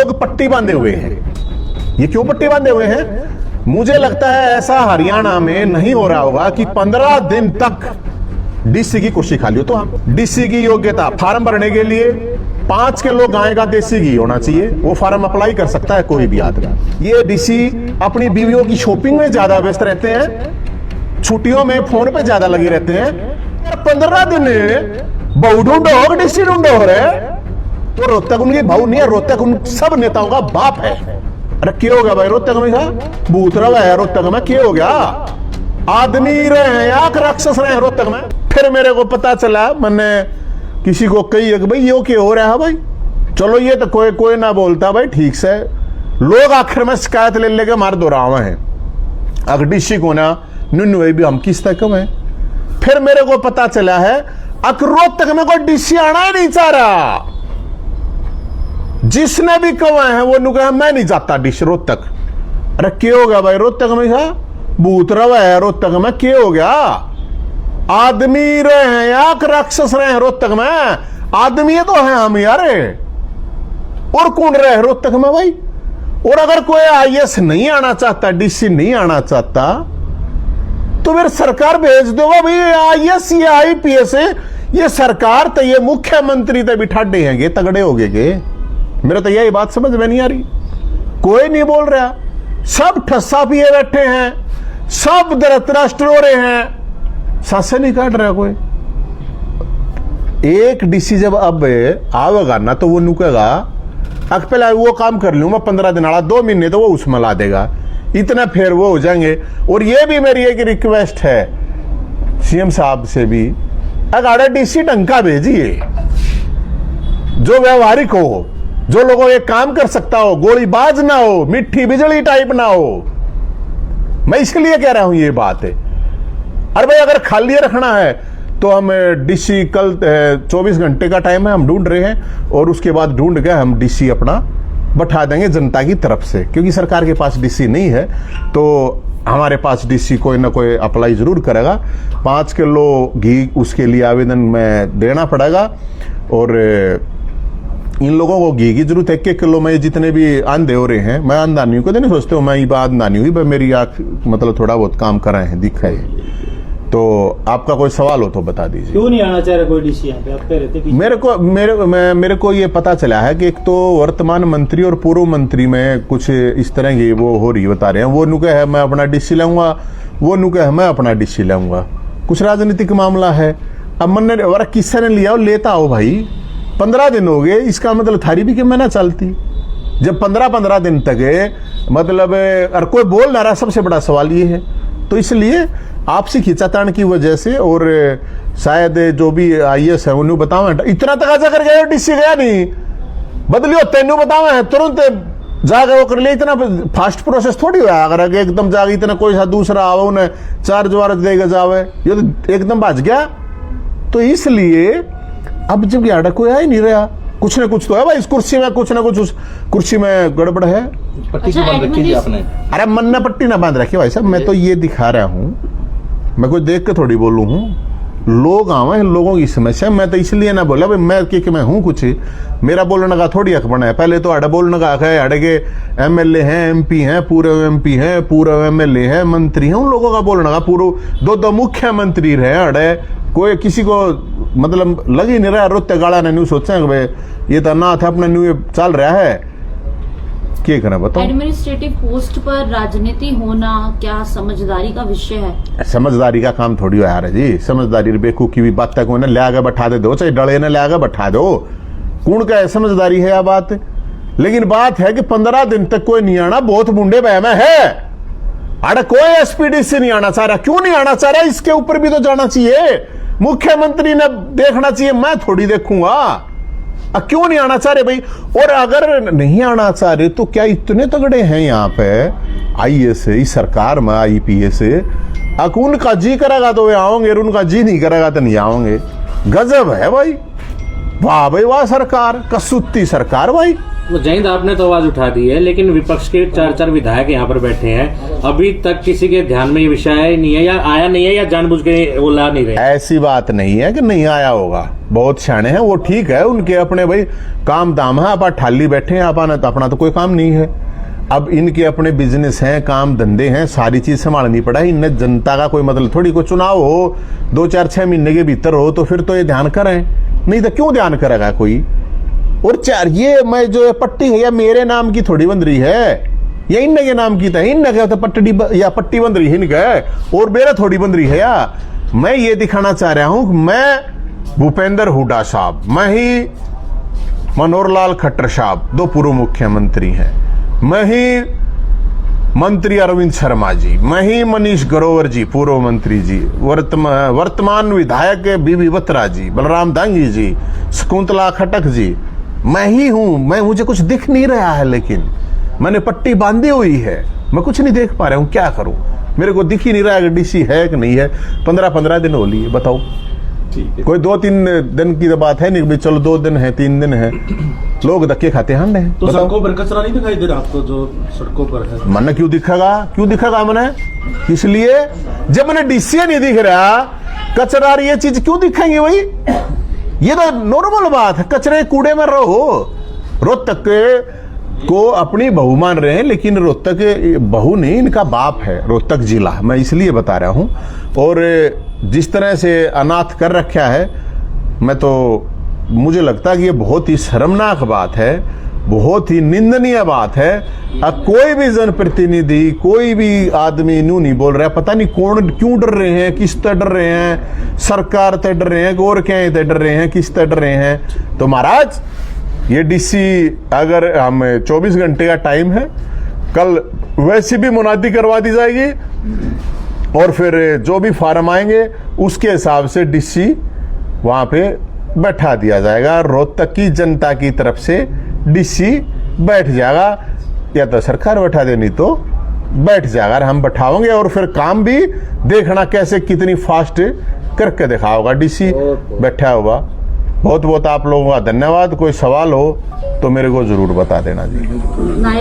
लोग पट्टी बांधे हुए हैं। ये क्यों पट्टी बांधे हुए हैं? मुझे लगता है ऐसा हरियाणा में नहीं हो रहा होगा कि 15 दिन तक डीसी की कुर्सी खाली हो। तो आप डीसी की योग्यता फार्म भरने के लिए 5 किलो गाय का देसी घी होना चाहिए, वो फार्म अप्लाई कर सकता है कोई भी आदमी। ये डीसी अपनी बीवियों की शॉपिंग में ज्यादा व्यस्त रहते हैं, छुट्टियों में फोन पे ज्यादा लगे रहते हैं। 15 दिन बहु ढूंढो डीसी ढूंढो हो रहे, तो रोहतक उनकी भाव नहीं है, रोहतक उन सब नेताओं का बाप है। अरे क्या हो गया भाई रोहतक में? भूतरव है रोहतक में, क्या हो गया? आदमी रहे हैं या राक्षस रहे हैं रोहतक में? फिर मेरे को पता चला, मैंने किसी को कही कि भाई ये क्या हो रहा है भाई? चलो ये तो कोई ना बोलता भाई, ठीक से लोग आखिर में शिकायत ले लेके मार दो रहा है। अगर डीसी को ना नुन्नू भी हम किस तक में। फिर मेरे को पता चला है रोहतक में कोई डीसी आना ही नहीं चाह रहा। जिसने भी कहा है वो नु कहा मैं नहीं जाता डीसी रोहतक। अरे क्या हो गया भाई रोहतक में? भूतरव है रोहतक में, क्या हो गया? आदमी रहे हैं या राक्षस रहे हैं रोहतक में? आदमी तो है हम यार, और कौन रहे हैं रोहतक में भाई? और अगर कोई आईएएस नहीं आना चाहता, डीसी नहीं आना चाहता, तो फिर सरकार भेज दोगा भाई आईएएस या आईपीएस। ये सरकार तो ये मुख्यमंत्री तो बिठा देंगे, तगड़े हो गए। मेरे तो यही बात समझ में नहीं आ रही, कोई नहीं बोल रहा, सब ठस्सा पिए बैठे हैं, सब धृतराष्ट्र हो रहे हैं, सांसें नहीं काट रहा कोई। एक डीसी जब अब आवेगा ना तो वो नुकेगा अब पहले वो काम कर लूं मैं 15 दिन वाला, 2 महीने तो वो उसमें ला देगा, इतना फिर वो हो जाएंगे। और ये भी मेरी एक रिक्वेस्ट है सीएम साहब से भी, अगर डीसी ढंग का भेजिए जो व्यवहारिक हो, जो लोगों के काम कर सकता हो, गोलीबाज ना हो, मिट्टी बिजली टाइप ना हो। मैं इसलिए कह रहा हूं ये बात है। अरे भाई अगर खाली रखना है तो हम डीसी कल 24 घंटे का टाइम है, हम ढूंढ रहे हैं, और उसके बाद ढूंढ के हम डीसी अपना बैठा देंगे जनता की तरफ से, क्योंकि सरकार के पास डीसी नहीं है तो हमारे पास डीसी कोई ना कोई अप्लाई जरूर करेगा। 5 किलो घी उसके लिए आवेदन में देना पड़ेगा, और इन लोगों को घी की जरूरत है। 1 किलो में जितने भी अंधे हो रहे हैं, मैं अंधा नहीं हूँ, कभी नहीं सोचते हो मैं ये बात अंधा नहीं हुई, मेरी आँख मतलब थोड़ा बहुत काम कर रहे हैं, दिखा है। तो आपका कोई सवाल हो तो बता दीजिए। क्यों नहीं आना चाह रहा कोई डीसी यहाँ पे? आप कह रहे थे मेरे को ये पता चला है कि एक तो वर्तमान मंत्री और पूर्व मंत्री में कुछ इस तरह की वो हो रही, बता रहे हैं। वो नुके है मैं अपना डीसी लाऊंगा, वो नुके है मैं अपना डीसी लाऊंगा। कुछ राजनीतिक मामला है। अब मन ने किसने लिया लेता हो भाई, 15 दिन हो गए, इसका मतलब थारी भी कि मैं ना चलती जब 15 दिन तक मतलब और कोई बोल ना रहा। सबसे बड़ा सवाल ये है, तो इसलिए आपसी खिंचातान की वजह से, और शायद जो भी आईएएस है उन्हें बताओ इतना तक आजा कर गया, डीसी गया नहीं बदलियो तेनू बताओ है तुरंत जाके वो कर लिया। इतना फास्ट प्रोसेस थोड़ी हुआ, अगर एकदम जाके इतना कोई सा दूसरा आवे उन्हें चार्ज वार्ज देगा जावे, ये तो एकदम बच गया। तो इसलिए अब जब यार कोई आ ही नहीं रहा, कुछ ना कुछ तो है भाई इस कुर्सी में, कुछ ना कुछ उस कुर्सी में गड़बड़ है। पट्टी क्यों बांध रखी थी आपने? अरे मन ने पट्टी ना बांध रखी भाई साहब, मैं तो ये दिखा रहा हूँ, मैं कोई देख के थोड़ी बोलू हूँ। लोग आवे हैं, लोगों की समस्या, मैं तो इसलिए ना बोला भाई मैं कि मैं हूँ कुछ, मेरा बोलने का थोड़ी हक बना है। पहले तो अड़ा बोलने का हक है, अड़े के एमएलए हैं, एमपी हैं, पूर्व एमपी हैं, पूर्व एमएलए हैं, मंत्री हैं, उन लोगों का बोलने का पूर्व 2 मुख्यमंत्री रहे। अड़े कोई किसी को मतलब लग ही नहीं रहा रोते गाड़ा ने न्यू सोचा कि भाई ये तो ना था अपना न्यू चल रहा है, क्या करना बताओ। एडमिनिस्ट्रेटिव पोस्ट पर राजनीति होना क्या समझदारी का विषय है? समझदारी का काम थोड़ी हो यार जी, समझदारी बेवकूफी भी बात तक ले आगे बैठा दो, चाहे डले ने ले आगे बैठा दो, कौन का है समझदारी है यह बात। लेकिन बात है कि 15 दिन तक कोई नहीं आना, बहुत मुंडे बह में है। अरे कोई एसपीडी से नहीं आना चाह रहा, क्यों नहीं आना चाह रहा? इसके ऊपर भी तो जाना चाहिए, मुख्यमंत्री ने देखना चाहिए, मैं थोड़ी देखूंगा। क्यों नहीं आना चाह रहे भाई? और अगर नहीं आना चाह रहे तो क्या इतने तगड़े हैं यहाँ पे आईएएस इस सरकार में, आईपीएस, उनका जी करेगा तो वे आओगे, उनका जी नहीं करेगा तो नहीं आओगे। गजब है भाई, वाह भाई वाह सरकार, कसूती सरकार भाई। वो जयंत आपने तो आवाज उठा दी है, लेकिन विपक्ष के 4 विधायक यहाँ पर बैठे हैं, अभी तक किसी के ध्यान में ये विषय नहीं है, या आया नहीं है, या जानबूझ के वो ला नहीं रहे? ऐसी बात नहीं है कि नहीं आया होगा, बहुत सियाने हैं वो, ठीक है, उनके अपने भाई काम दाम है, आप ठाली बैठे हैं, आप अपना तो कोई काम नहीं है। अब इनके अपने बिजनेस हैं, काम धंधे हैं, सारी चीज संभालनी पड़ा है। इनने जनता का कोई मतलब थोड़ी, कोई चुनाव हो 2-4-6 महीने के भीतर हो तो फिर तो ये ध्यान करें, नहीं तो क्यों ध्यान करेगा कोई। और चार ये मैं जो पट्टी है या मेरे नाम की थोड़ी बंद रही है, या इनके के नाम की था, इनके तो पट्टी या पट्टी बंद रही है इनके, और मेरा थोड़ी बंद रही है। या मैं ये दिखाना चाह रहा हूं कि मैं भूपेंद्र हुड्डा साहब, मैं ही मनोहर लाल खट्टर साहब 2 पूर्व मुख्यमंत्री हैं, मैं ही मंत्री अरविंद शर्मा जी, मैं ही मनीष ग्रोवर जी पूर्व मंत्री जी, वर्तमान विधायक बीबी बत्रा जी, बलराम दांगी जी, शकुंतला खटक जी, मैं ही हूं। मैं मुझे कुछ दिख नहीं रहा है, लेकिन मैंने पट्टी बांधी हुई है, मैं कुछ नहीं देख पा रहा हूं, क्या करूं, मेरे को दिख ही नहीं रहा है कि डीसी है कि नहीं है। 15-15 दिन हो लिए, बताओ। कोई 2-3 दिन की तो बात है नहीं, भाई चलो 2 दिन है 3 दिन है, लोग धक्के खाते हैं। तो सड़कों पर कचरा नहीं दिखाई दे रहा आपको, जो सड़कों पर है? मन क्यों दिखेगा मैंने, इसलिए जब मैंने डीसी नहीं दिख रहा, कचरा ये चीज क्यों दिखेंगे भाई, ये तो नॉर्मल बात है। कचरे कूड़े में रहो। रोहतक को अपनी बहू मान रहे हैं, लेकिन रोहतक बहू नहीं, इनका बाप है रोहतक जिला, मैं इसलिए बता रहा हूं। और जिस तरह से अनाथ कर रखा है, मैं तो मुझे लगता है कि ये बहुत ही शर्मनाक बात है, बहुत ही निंदनीय बात है। अब कोई भी जनप्रतिनिधि, कोई भी आदमी यूं नहीं बोल रहा, पता नहीं कौन क्यों डर रहे हैं, किस तरह डर रहे हैं, सरकार तय डर रहे हैं, और क्या तय डर रहे हैं, किस तरह डर रहे हैं। तो महाराज ये डीसी, अगर हम 24 घंटे का टाइम है, कल वैसे भी मुनादी करवा दी जाएगी, और फिर जो भी फार्म आएंगे उसके हिसाब से डीसी वहां पे बैठा दिया जाएगा। रोहतक की जनता की तरफ से डीसी बैठ जाएगा, या तो सरकार बैठा दे, नहीं तो बैठ जाएगा, हम बैठाओगे। और फिर काम भी देखना कैसे कितनी फास्ट करके दिखा होगा डीसी बैठा होगा। बहुत बहुत आप लोगों का धन्यवाद। कोई सवाल हो तो मेरे को जरूर बता देना जी।